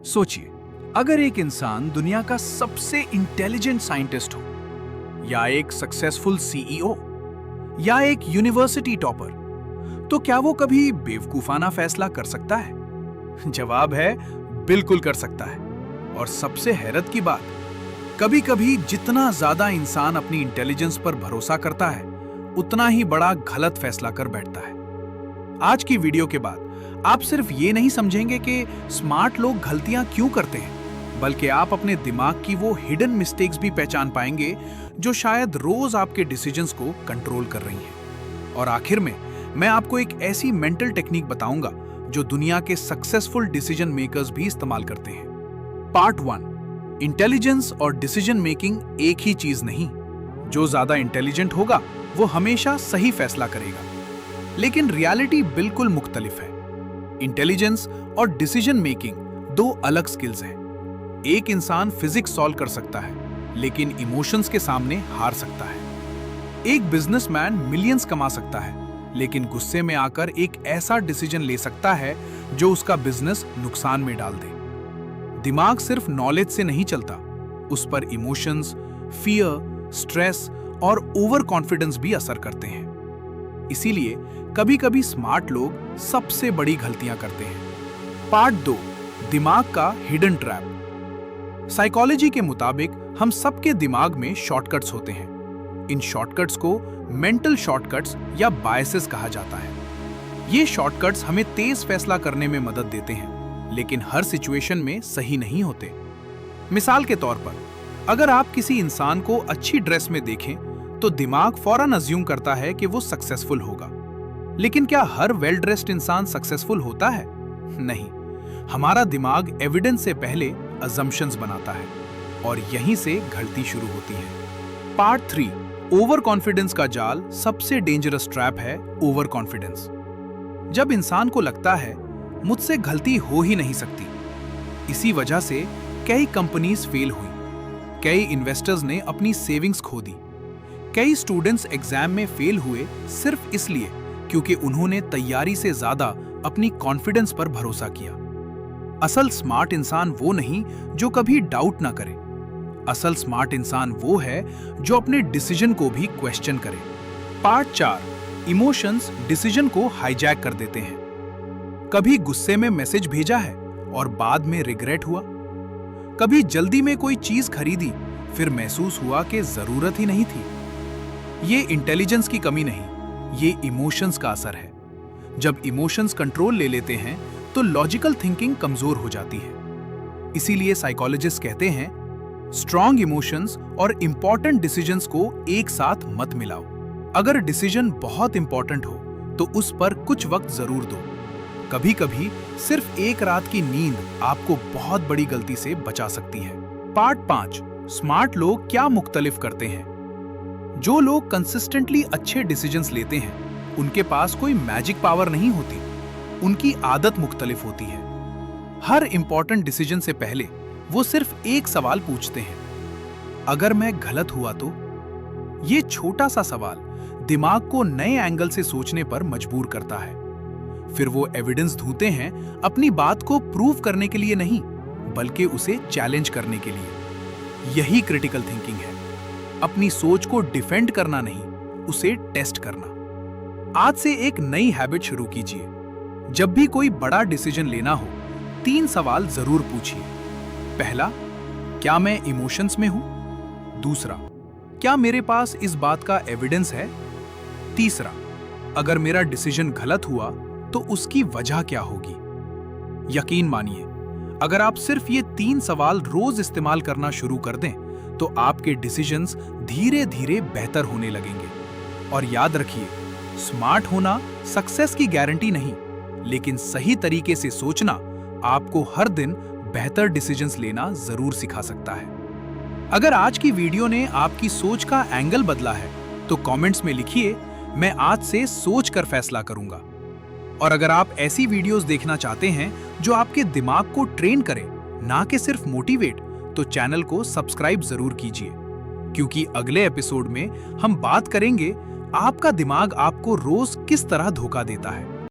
सोचिए, अगर एक इंसान दुनिया का सबसे इंटेलिजेंट साइंटिस्ट हो, या एक सक्सेसफुल सीईओ, या एक यूनिवर्सिटी टॉपर, तो क्या वो कभी बेवकूफाना फैसला कर सकता है? जवाब है बिल्कुल कर सकता है। और सबसे हैरत की बात, कभी-कभी जितना ज्यादा इंसान अपनी इंटेलिजेंस पर भरोसा करता है, उतना ही बड़ा गलत फैसला कर बैठता है। आज की वीडियो के बाद आप सिर्फ ये नहीं समझेंगे कि स्मार्ट लोग गलतियां क्यों करते हैं, बल्कि आप अपने दिमाग की वो हिडन मिस्टेक्स भी पहचान पाएंगे जो शायद रोज आपके डिसीजंस को कंट्रोल कर रही हैं। और आखिर में मैं आपको एक ऐसी मेंटल टेक्निक बताऊंगा जो दुनिया के सक्सेसफुल डिसीजन मेकर्स भी इस्तेमाल करते हैं। पार्ट 1, इंटेलिजेंस और डिसीजन मेकिंग एक ही चीज नहीं। जो ज्यादा इंटेलिजेंट होगा वो हमेशा सही फैसला करेगा, लेकिन रियलिटी बिल्कुल मुख्तलिफ है। इंटेलिजेंस और डिसीजन मेकिंग दो अलग स्किल्स हैं। एक इंसान फिजिक्स सॉल्व कर सकता है, लेकिन इमोशंस के सामने हार सकता है। एक बिजनेसमैन मिलियंस कमा सकता है, लेकिन गुस्से में आकर एक ऐसा डिसीजन ले सकता है जो उसका बिजनेस नुकसान में डाल दे। दिमाग सिर्फ नॉलेज से नहीं चलता, उस पर इमोशंस, फियर, स्ट्रेस और ओवर कॉन्फिडेंस भी असर करते हैं। इसीलिए कभी-कभी स्मार्ट लोग सबसे बड़ी गलतियां करते हैं। पार्ट 2, दिमाग का हिडन ट्रैप। साइकोलॉजी के मुताबिक हम सबके दिमाग में शॉर्टकट्स होते हैं। इन शॉर्टकट्स को मेंटल शॉर्टकट्स या बायसेस कहा जाता है। ये शॉर्टकट्स हमें तेज फैसला करने में मदद देते हैं, लेकिन हर सिचुएशन में सही नहीं होते। मिसाल के तौर पर, अगर आप किसी इंसान को अच्छी ड्रेस में देखें तो दिमाग फौरन अज्यूम करता है कि वो सक्सेसफुल होगा। लेकिन क्या हर वेल ड्रेस्ड इंसान सक्सेसफुल होता है? नहीं। हमारा दिमाग एविडेंस से पहले अजम्पशंस बनाता है, और यहीं से गलती शुरू होती है। पार्ट 3, ओवर कॉन्फिडेंस का जाल। सबसे डेंजरस ट्रैप है ओवर कॉन्फिडेंस। जब इंसान को लगता है मुझसे गलती हो ही नहीं सकती। इसी वजह से कई कंपनीज फेल हुई, कई इन्वेस्टर्स ने अपनी सेविंग्स खो दी, कई स्टूडेंट्स एग्जाम में फेल हुए सिर्फ इसलिए क्योंकि उन्होंने तैयारी से ज्यादा अपनी कॉन्फिडेंस पर भरोसा किया। असल स्मार्ट इंसान वो नहीं जो कभी डाउट ना करे। असल स्मार्ट इंसान वो है जो अपने डिसीजन को भी क्वेश्चन करे। पार्ट 4, इमोशंस डिसीजन को हाईजैक कर देते हैं। कभी गुस्से में मैसेज भेजा है और बाद में रिग्रेट हुआ। कभी जल्दी में कोई चीज खरीदी, फिर महसूस हुआ कि जरूरत ही नहीं थी। ये इंटेलिजेंस की कमी नहीं, ये इमोशंस का असर है। जब इमोशंस कंट्रोल ले लेते हैं तो लॉजिकल थिंकिंग कमजोर हो जाती है। इसीलिए साइकोलॉजिस्ट कहते हैं, स्ट्रॉन्ग इमोशंस और इंपॉर्टेंट डिसीजंस को एक साथ मत मिलाओ। अगर डिसीजन बहुत इंपॉर्टेंट हो तो उस पर कुछ वक्त जरूर दो। कभी-कभी सिर्फ एक रात की नींद आपको बहुत बड़ी गलती से बचा सकती है। पार्ट 5, स्मार्ट लोग क्या मुख्तलिफ करते हैं। जो लोग कंसिस्टेंटली अच्छे डिसीजंस लेते हैं, उनके पास कोई मैजिक पावर नहीं होती, उनकी आदत मुख्तलिफ होती है। हर इंपॉर्टेंट डिसीजन से पहले वो सिर्फ एक सवाल पूछते हैं, अगर मैं गलत हुआ तो? ये छोटा सा सवाल दिमाग को नए एंगल से सोचने पर मजबूर करता है। फिर वो एविडेंस ढूंढते हैं, अपनी बात को प्रूव करने के लिए नहीं, बल्कि उसे चैलेंज करने के लिए। यही क्रिटिकल थिंकिंग है। अपनी सोच को डिफेंड करना नहीं, उसे टेस्ट करना। आज से एक नई हैबिट शुरू कीजिए। जब भी कोई बड़ा डिसीजन लेना हो, 3 सवाल जरूर पूछिए। पहला, क्या मैं इमोशंस में हूं? दूसरा, क्या मेरे पास इस बात का एविडेंस है? तीसरा, अगर मेरा डिसीजन गलत हुआ तो उसकी वजह क्या होगी? यकीन मानिए, अगर आप सिर्फ ये 3 सवाल रोज इस्तेमाल करना शुरू कर दें तो आपके डिसीजंस धीरे-धीरे बेहतर होने लगेंगे। और याद रखिए, स्मार्ट होना सक्सेस की गारंटी नहीं, लेकिन सही तरीके से सोचना आपको हर दिन बेहतर डिसीजंस लेना जरूर सिखा सकता है। अगर आज की वीडियो ने आपकी सोच का एंगल बदला है तो कमेंट्स में लिखिए, मैं आज से सोच कर फैसला करूंगा। और अगर आप ऐसी वीडियोस देखना चाहते हैं जो आपके दिमाग को ट्रेन करे, ना कि सिर्फ मोटिवेट, तो चैनल को सब्सक्राइब जरूर कीजिए, क्योंकि अगले एपिसोड में हम बात करेंगे आपका दिमाग आपको रोज किस तरह धोखा देता है।